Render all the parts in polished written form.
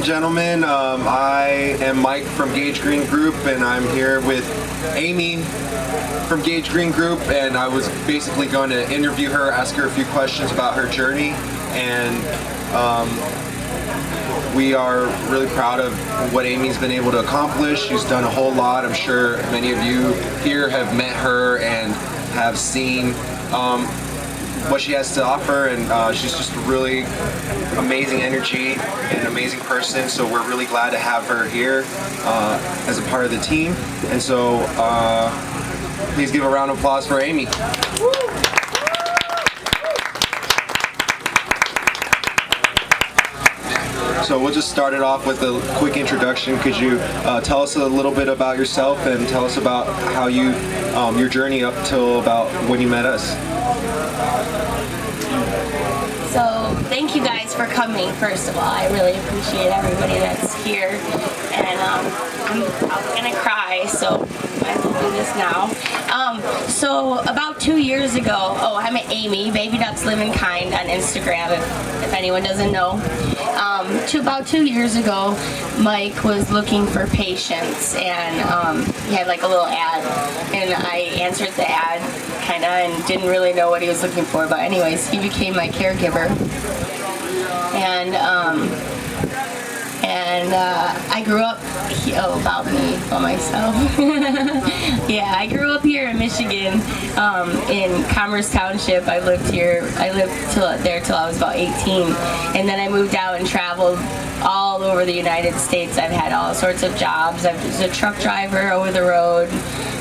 gentlemen. I am Mike from GAGE Green Group, and I'm here with Aimee from GAGE Green Group, and I was basically going to interview her, ask her a few questions about her journey, and we are really proud of what Aimee's been able to accomplish. She's done a whole lot. I'm sure many of you here have met her and have seen what she has to offer, and she's just a really amazing energy and an amazing person, so we're really glad to have her here as a part of the team. And so please give a round of applause for Aimee. So we'll just start it off with a quick introduction. Could you tell us a little bit about yourself and tell us about how you, your journey up till about when you met us? So thank you guys for coming, first of all. I really appreciate everybody that's here. And I'm gonna cry, so I will do this now. So about 2 years ago, I'm Aimee, Baby Ducks Live in Kind on Instagram, if anyone doesn't know. About 2 years ago, Mike was looking for patients, and he had like a little ad, and I answered the ad kinda and didn't really know what he was looking for, but anyways, he became my caregiver. And I grew up, about me, by myself. Yeah, I grew up here in Michigan, in Commerce Township. I lived there till I was about 18, and then I moved out and traveled all over the United States. I've had all sorts of jobs. I was a truck driver over the road.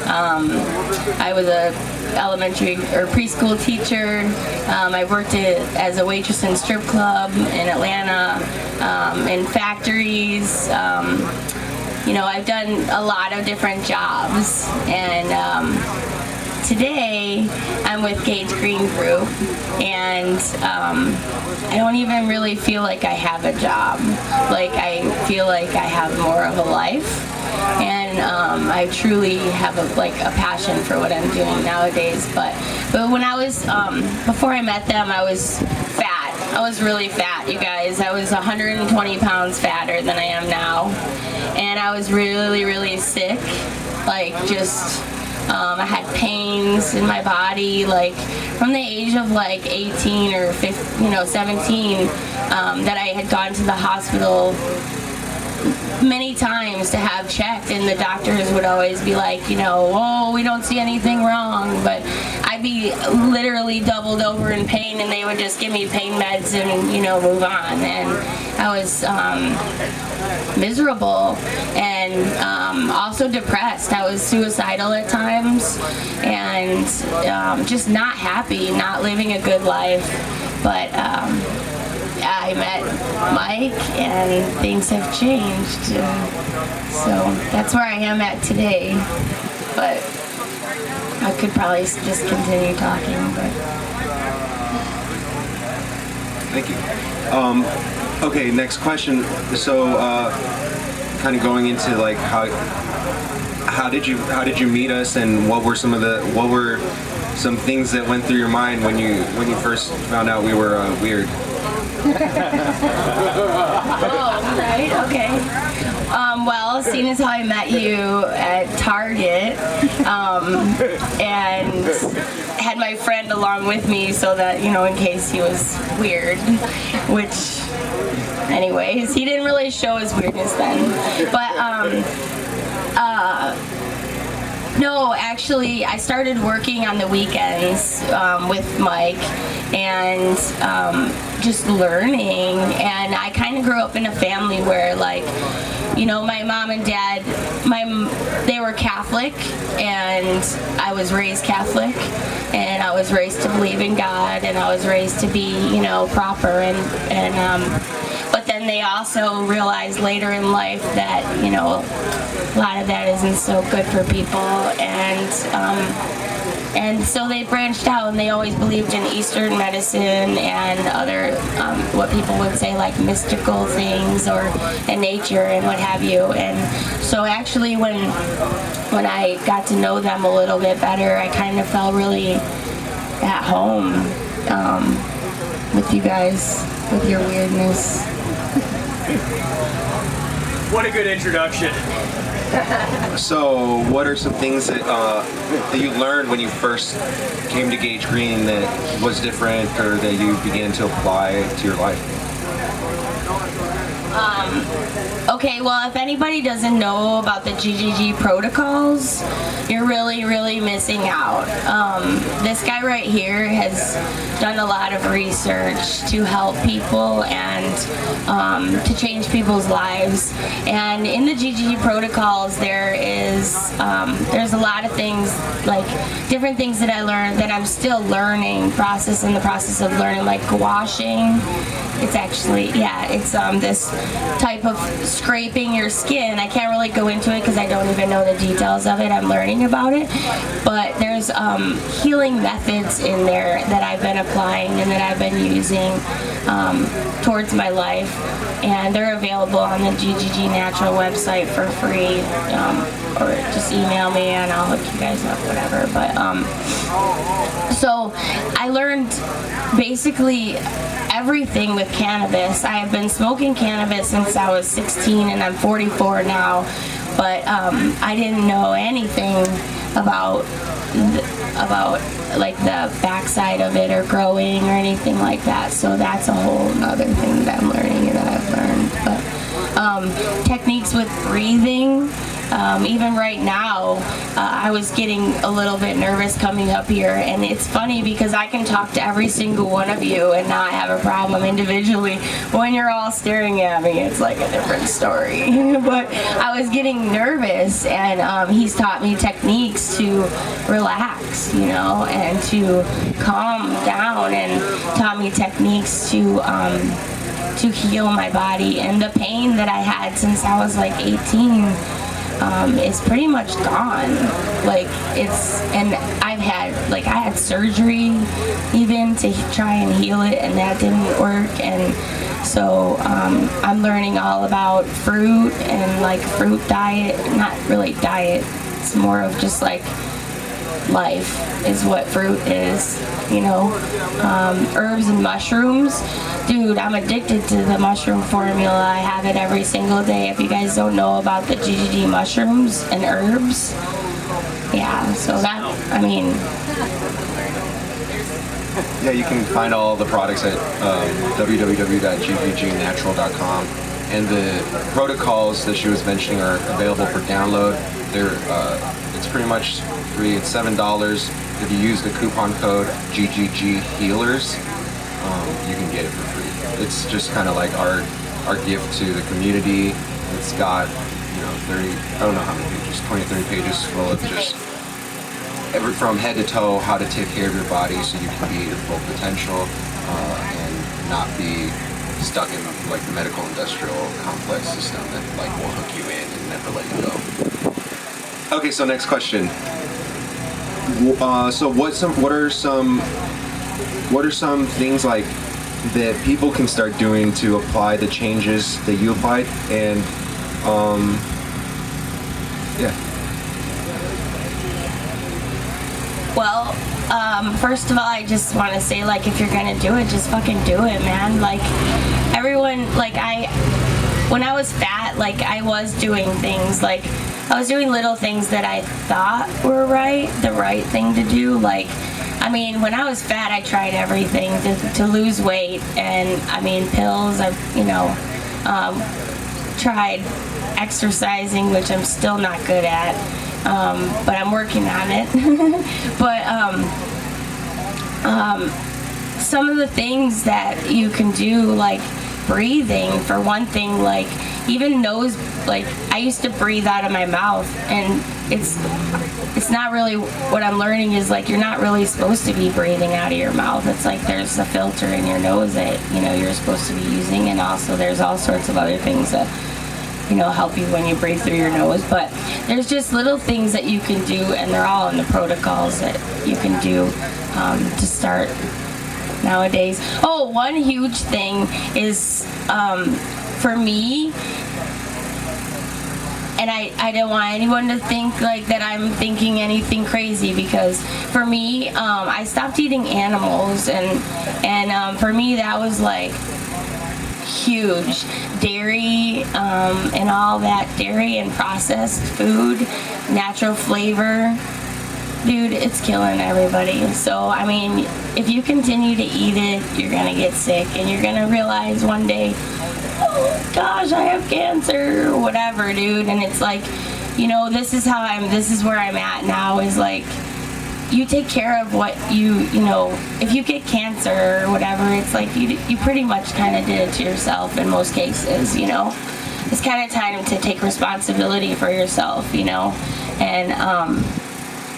I was a elementary or preschool teacher. I worked as a waitress in strip club in Atlanta, in factories. You know, I've done a lot of different jobs, and today I'm with GAGE Green Group, and I don't even really feel like I have a job. Like, I feel like I have more of a life, and I truly have a passion for what I'm doing nowadays. But when I was before I met them, I was fat. I was really fat, you guys. I was 120 pounds fatter than I am now, and I was really sick. Like, just I had pains in my body, like from the age of like 18 or 15, 17, that I had gone to the hospital many times to have checked, and the doctors would always be like, oh, we don't see anything wrong, but I'd be literally doubled over in pain, and they would just give me pain meds and move on. And I was miserable and also depressed. I was suicidal at times, and just not happy, not living a good life. But I met Mike, and things have changed, so that's where I am at today. But I could probably just continue talking, but thank you. Okay, next question. So kind of going into like how did you meet us, and what were some things that went through your mind when you first found out we were weird? Oh, right, okay. Well, seeing as how I met you at Target, and had my friend along with me so that, in case he was weird, which, anyways, he didn't really show his weirdness then. But, no, actually, I started working on the weekends with Mike, and just learning. And I kind of grew up in a family where, like, my mom and dad, they were Catholic, and I was raised Catholic, and I was raised to believe in God, and I was raised to be, proper, and but then they also realized later in life that, a lot of that isn't so good for people, and so they branched out, and they always believed in Eastern medicine and other, what people would say, like mystical things, or in nature and what have you. And so actually when I got to know them a little bit better, I kind of felt really at home with you guys, with your weirdness. What a good introduction. So, what are some things that you learned when you first came to GAGE Green that was different, or that you began to apply to your life? Okay, well, if anybody doesn't know about the GGG protocols, you're really, really missing out. This guy right here has done a lot of research to help people and to change people's lives. And in the GGG protocols, there's a lot of things, like different things that I learned that I'm still learning, in the process of learning, like gouaching. It's actually, yeah, it's this type of scraping your skin. I can't really go into it because I don't even know the details of it. I'm learning about it. But there's healing methods in there that I've been applying and that I've been using towards my life. And they're available on the GGG Natural website for free. Or just email me and I'll hook you guys up, whatever. But so I learned basically everything with cannabis. I have been smoking cannabis since I was 16 and I'm 44 now, but I didn't know anything about like the backside of it or growing or anything like that. So that's a whole other thing that I'm learning and that I've learned. But techniques with breathing. Even right now, I was getting a little bit nervous coming up here, and it's funny because I can talk to every single one of you and not have a problem individually. When you're all staring at me, it's like a different story. But I was getting nervous, and he's taught me techniques to relax, you know, and to calm down, and taught me techniques to heal my body. And the pain that I had since I was like 18 is pretty much gone. Like I had surgery even to try and heal it, and that didn't work. And so I'm learning all about fruit and like fruit diet. Not really diet, it's more of just like life is what fruit is, you know. Herbs and mushrooms. Dude, I'm addicted to the mushroom formula. I have it every single day. If you guys don't know about the GGG mushrooms and herbs, yeah, so that, I mean. Yeah, you can find all the products at www.gggnatural.com. And the protocols that she was mentioning are available for download. It's pretty much free. It's $7. If you use the coupon code GGG Healers, you can get it for free. It's just kind of like our gift to the community. It's got, you know, 30, I don't know how many pages, 20, 30 pages full of just from head to toe how to take care of your body so you can be at your full potential and not be stuck in like the medical industrial complex system that like will hook you in and never let you go. Okay, so next question. So what are some things like that people can start doing to apply the changes that you applied? And yeah. Well, first of all, I just want to say, like, if you're gonna do it, just fucking do it, man. Like, everyone, like, when I was fat, like, I was doing things, like, I was doing little things that I thought were the right thing to do. Like, I mean, when I was fat, I tried everything to lose weight, and I mean, pills, tried exercising, which I'm still not good at, but I'm working on it. But some of the things that you can do, like breathing, for one thing, like even nose, like I used to breathe out of my mouth, and it's not really, what I'm learning is like you're not really supposed to be breathing out of your mouth. It's like there's a filter in your nose that, you know, you're supposed to be using, and also there's all sorts of other things that, you know, help you when you breathe through your nose. But there's just little things that you can do, and they're all in the protocols that you can do to start nowadays. Oh, one huge thing is for me, and I don't want anyone to think like that I'm thinking anything crazy, because for me, I stopped eating animals, and for me that was like huge. Dairy and all that, dairy and processed food, natural flavor, dude, it's killing everybody. So, I mean, if you continue to eat it, you're gonna get sick, and you're gonna realize one day, oh gosh, I have cancer, or whatever, dude. And it's like, you know, this is where I'm at now, is like, you take care of what you know, if you get cancer or whatever, it's like you pretty much kind of did it to yourself in most cases, you know. It's kind of time to take responsibility for yourself, you know. And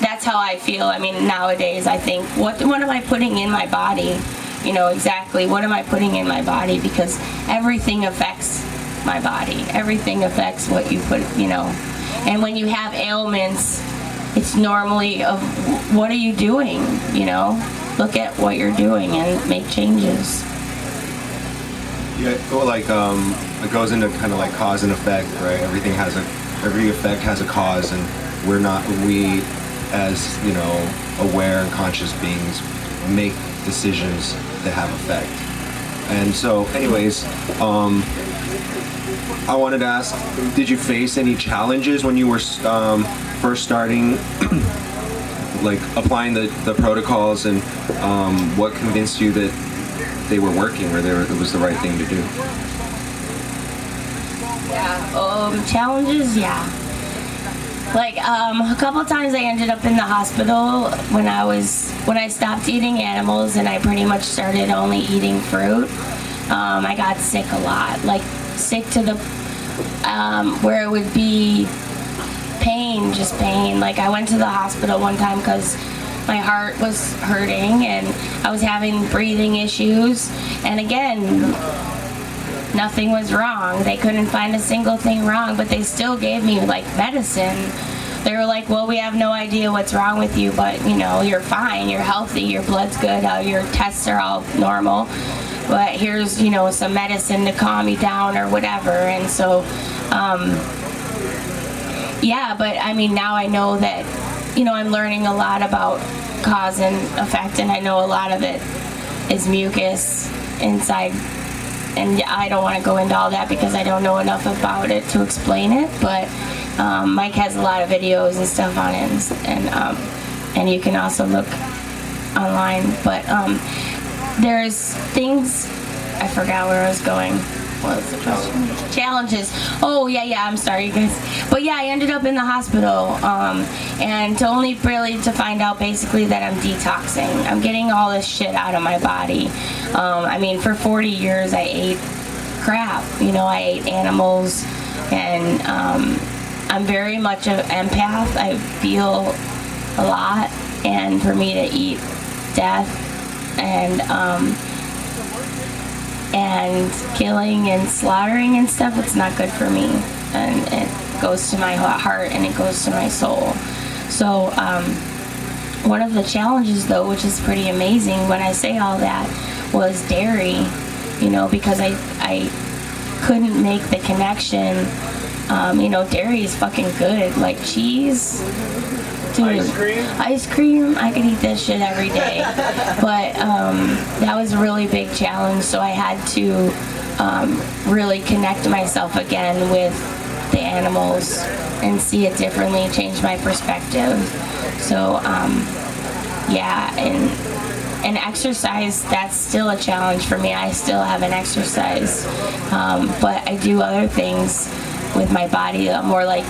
that's how I feel. I mean, nowadays I think, what am I putting in my body? You know, exactly, what am I putting in my body? Because everything affects my body. Everything affects what you put, you know. And when you have ailments, it's normally of what are you doing, you know? Look at what you're doing and make changes. Yeah, well, like it goes into kind of like cause and effect, right? Every effect has a cause, and we as, you know, aware and conscious beings make decisions that have effect. And so anyways, I wanted to ask, did you face any challenges when you were first starting, like applying the protocols, and what convinced you that they were working, or it was the right thing to do? Yeah, challenges, yeah. Like a couple times I ended up in the hospital when I stopped eating animals and I pretty much started only eating fruit. I got sick a lot, like sick to the where it would be pain, just pain. Like I went to the hospital one time because my heart was hurting and I was having breathing issues, and again, nothing was wrong. They couldn't find a single thing wrong, but they still gave me like medicine. They were like, well, we have no idea what's wrong with you, but you know, you're fine, you're healthy, your blood's good, your tests are all normal, but here's, you know, some medicine to calm you down or whatever. And so yeah, but I mean, now I know that, you know, I'm learning a lot about cause and effect, and I know a lot of it is mucus inside. And I don't want to go into all that because I don't know enough about it to explain it, but Mike has a lot of videos and stuff on it, and you can also look online. But there's things, I forgot where I was going. What was the question? Challenges. Oh, yeah, I'm sorry, you guys. But yeah, I ended up in the hospital, and to find out basically that I'm detoxing. I'm getting all this shit out of my body. I mean, for 40 years I ate crap. You know, I ate animals, and I'm very much an empath. I feel a lot, and for me to eat death and killing and slaughtering and stuff, it's not good for me, and it goes to my heart and it goes to my soul. So one of the challenges, though, which is pretty amazing when I say all that, was dairy, you know, because I couldn't make the connection. You know, dairy is fucking good, like cheese. Dude, ice cream, I could eat that shit every day. But that was a really big challenge, so I had to really connect myself again with the animals and see it differently, change my perspective. So yeah, and exercise, that's still a challenge for me. I still haven't exercised, but I do other things with my body, more like,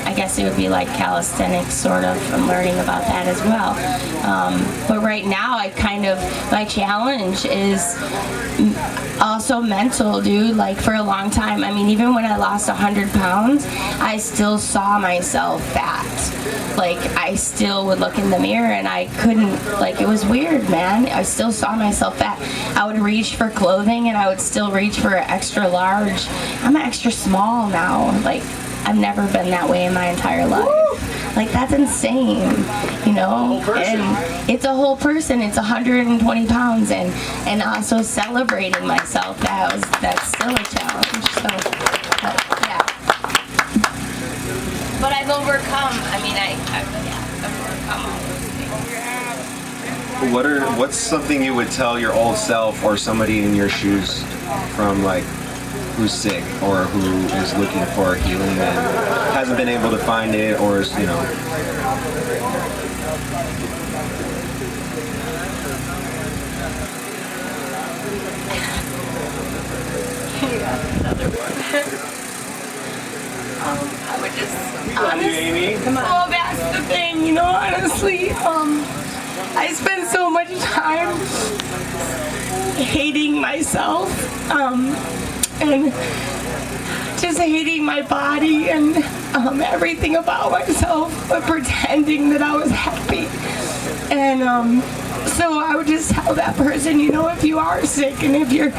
I guess it would be like calisthenics, sort of. I'm learning about that as well. But right now, my challenge is also mental, dude. Like, for a long time, I mean, even when I lost 100 pounds, I still saw myself fat. Like, I still would look in the mirror and I couldn't, like, it was weird, man. I still saw myself fat. I would reach for clothing and I would still reach for an extra large. I'm extra small now. Like, I've never been that way in my entire life. Woo! Like, that's insane, you know? And it's a whole person. It's 120 pounds, and also celebrating myself. That's still a challenge. So, yeah. But I've overcome. I mean, I've overcome all those things. What's something you would tell your old self or somebody in your shoes from, like, who's sick or who is looking for healing and hasn't been able to find it, or is, you know. Another one. I would just Aimee. Oh, that's the thing, you know, honestly, I spend so much time hating myself, and just hating my body and everything about myself, but pretending that I was happy. And so I would just tell that person, you know, if you are sick and if you're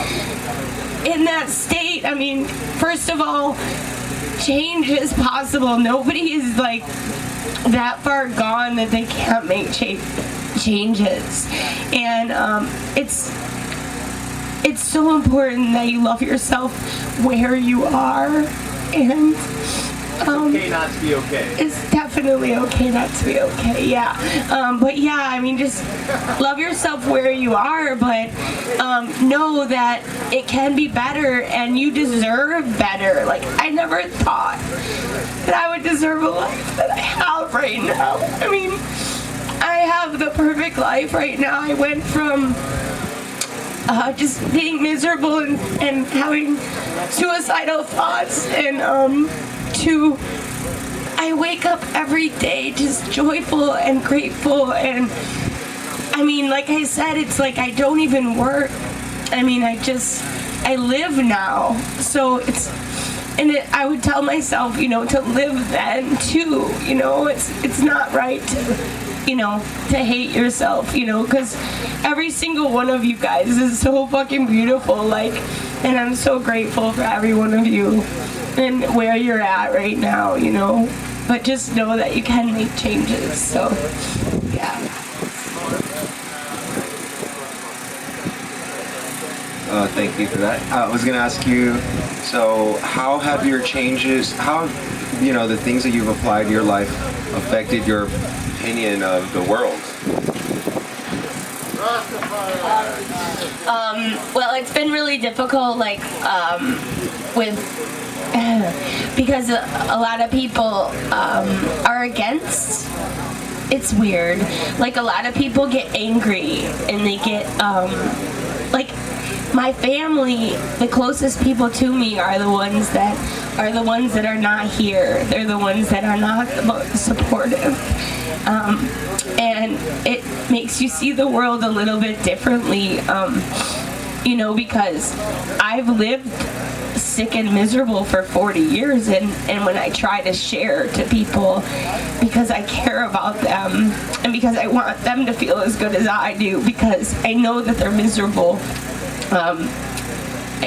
in that state, I mean, first of all, change is possible. Nobody is like that far gone that they can't make changes. And it's so important that you love yourself where you are, and Okay not to be okay. it's definitely okay not to be okay, yeah. But yeah, I mean, just love yourself where you are, but know that it can be better and you deserve better. Like, I never thought that I would deserve a life that I have right now. I mean, I have the perfect life right now. I went from just being miserable and having suicidal thoughts, and to I wake up every day just joyful and grateful. And I mean, like I said, it's like I don't even work. I mean, I live now. So I would tell myself, you know, to live then too. You know, it's not right to, you know, to hate yourself, you know, because every single one of you guys is so fucking beautiful, like, and I'm so grateful for every one of you and where you're at right now, you know, but just know that you can make changes. So yeah. Thank you for that. I was going to ask you, so how have your changes, you know, the things that you've applied to your life affected your opinion of the world? Well, it's been really difficult, like, because a lot of people are against. It's weird. Like, a lot of people get angry and they get, like, my family, the closest people to me are the ones that are not here. They're the ones that are not the most supportive. And it makes you see the world a little bit differently, you know, because I've lived sick and miserable for 40 years, and when I try to share to people because I care about them and because I want them to feel as good as I do, because I know that they're miserable,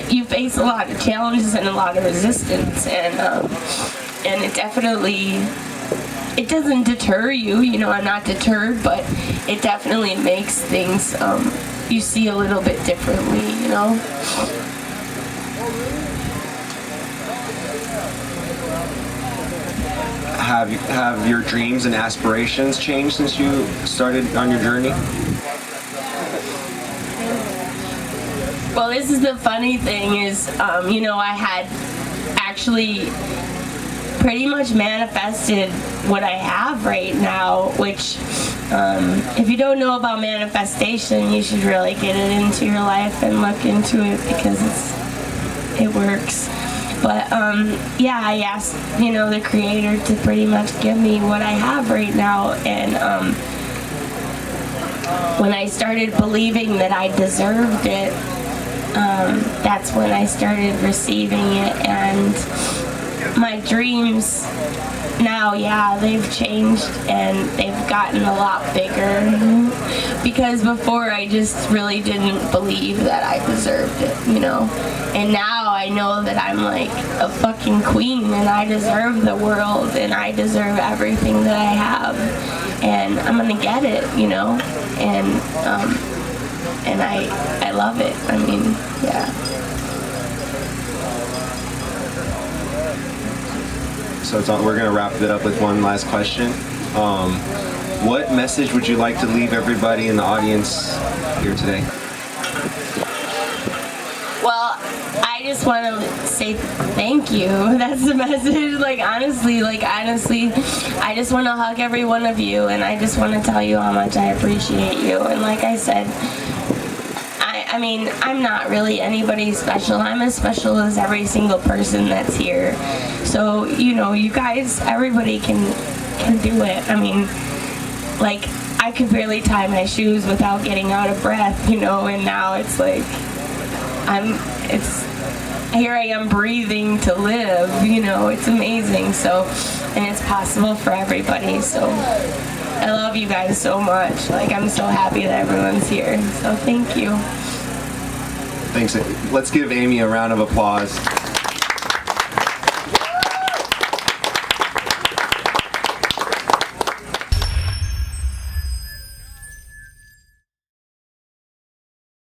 you face a lot of challenges and a lot of resistance, and it definitely, it doesn't deter you, you know, I'm not deterred, but it definitely makes things you see a little bit differently, you know. Have your dreams and aspirations changed since you started on your journey? Well, this is the funny thing is, you know, I had actually pretty much manifested what I have right now, which, if you don't know about manifestation, you should really get it into your life and look into it, because it works. But yeah, I asked, you know, the Creator to pretty much give me what I have right now, and when I started believing that I deserved it, that's when I started receiving it. And my dreams now, yeah, they've changed and they've gotten a lot bigger, because before I just really didn't believe that I deserved it, you know. And now I know that I'm like a fucking queen, and I deserve the world, and I deserve everything that I have, and I'm gonna get it, you know. And I love it. I mean, yeah. So we're going to wrap it up with one last question. What message would you like to leave everybody in the audience here today? Well, I I just want to say thank you. That's the message. Like honestly, I just want to hug every one of you, and I just want to tell you how much I appreciate you. And like I said, I mean, I'm not really anybody special. I'm as special as every single person that's here. So, you know, you guys, everybody can do it. I mean, like, I could barely tie my shoes without getting out of breath, you know, and now it's like, here I am breathing to live, you know, it's amazing. So, and it's possible for everybody. So, I love you guys so much. Like, I'm so happy that everyone's here. So, thank you. Thanks. Let's give Aimee a round of applause.